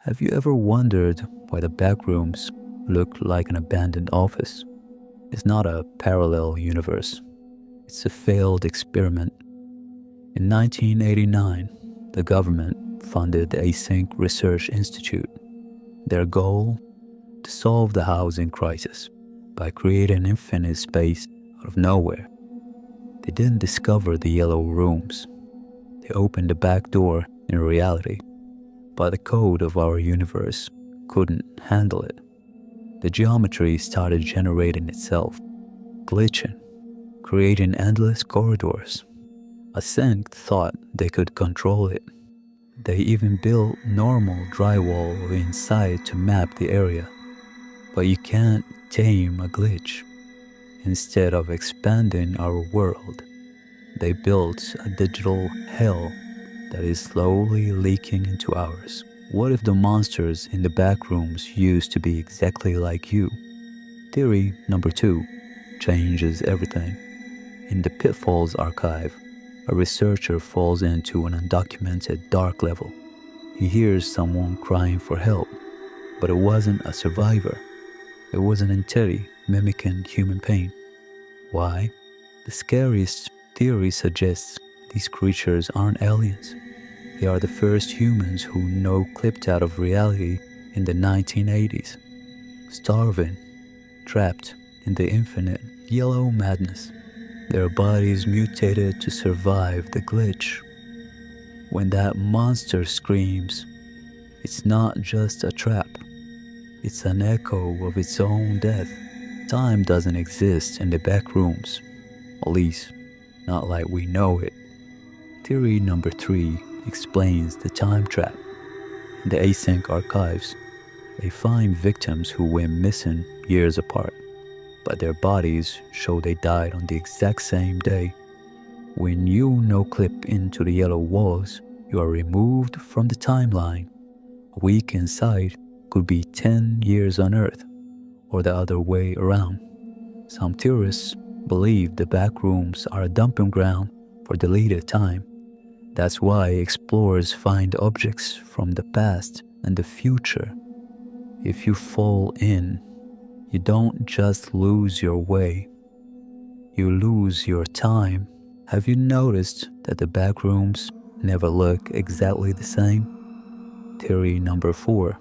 Have you ever wondered why the backrooms look like an abandoned office? It's not a parallel universe. It's a failed experiment. In 1989, the government funded the Async Research Institute. Their goal? To solve the housing crisis by creating infinite space out of nowhere. They didn't discover the yellow rooms. They opened the back door in reality, but the code of our universe couldn't handle it. The geometry started generating itself, glitching, creating endless corridors. Async thought they could control it. They even built normal drywall inside to map the area. But you can't tame a glitch. Instead of expanding our world, they built a digital hell that is slowly leaking into ours. What if the monsters in the backrooms used to be exactly like you? Theory number 2 changes everything. In the Pitfalls archive, a researcher falls into an undocumented dark level. He hears someone crying for help, but it wasn't a survivor. It was an entity mimicking human pain. Why? The scariest theory suggests these creatures aren't aliens. They are the first humans who no-clipped out of reality in the 1980s. Starving, trapped in the infinite yellow madness. Their bodies mutated to survive the glitch. When that monster screams, it's not just a trap. It's an echo of its own death. Time doesn't exist in the back rooms, at least not like we know it. Theory number 3 explains the time trap. In the Async archives, they find victims who went missing years apart, but their bodies show they died on the exact same day. When you no-clip into the yellow walls, you are removed from the timeline. A week inside could be 10 years on Earth, or the other way around. Some theorists believe the backrooms are a dumping ground for deleted time. That's why explorers find objects from the past and the future. If you fall in, you don't just lose your way, you lose your time. Have you noticed that the backrooms never look exactly the same? Theory number 4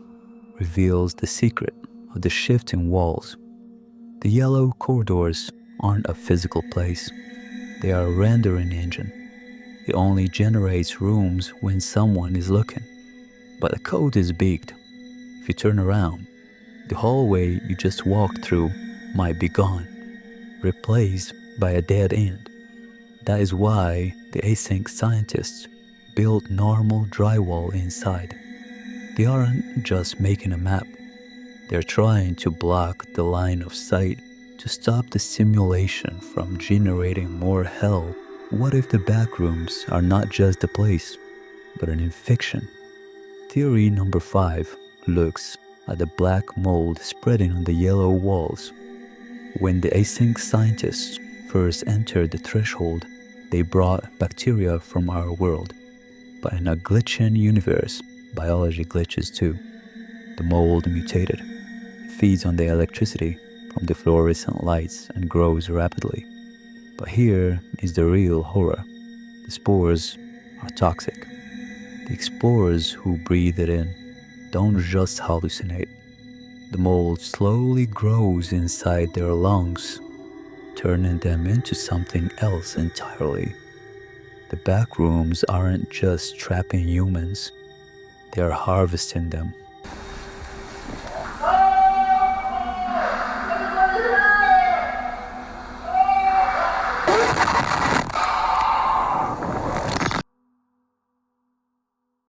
reveals the secret of the shifting walls. The yellow corridors aren't a physical place. They are a rendering engine. It only generates rooms when someone is looking. But the code is baked. If you turn around, the hallway you just walked through might be gone, replaced by a dead end. That is why the async scientists build normal drywall inside. They aren't just making a map. They're trying to block the line of sight to stop the simulation from generating more hell. What if the backrooms are not just a place, but an infection? Theory number 5 looks at the black mold spreading on the yellow walls. When the async scientists first entered the threshold, they brought bacteria from our world. But in a glitching universe, biology glitches too. The mold mutated. It feeds on the electricity from the fluorescent lights and grows rapidly. But here is the real horror. The spores are toxic. The explorers who breathe it in don't just hallucinate. The mold slowly grows inside their lungs, turning them into something else entirely. The backrooms aren't just trapping humans, they are harvesting them.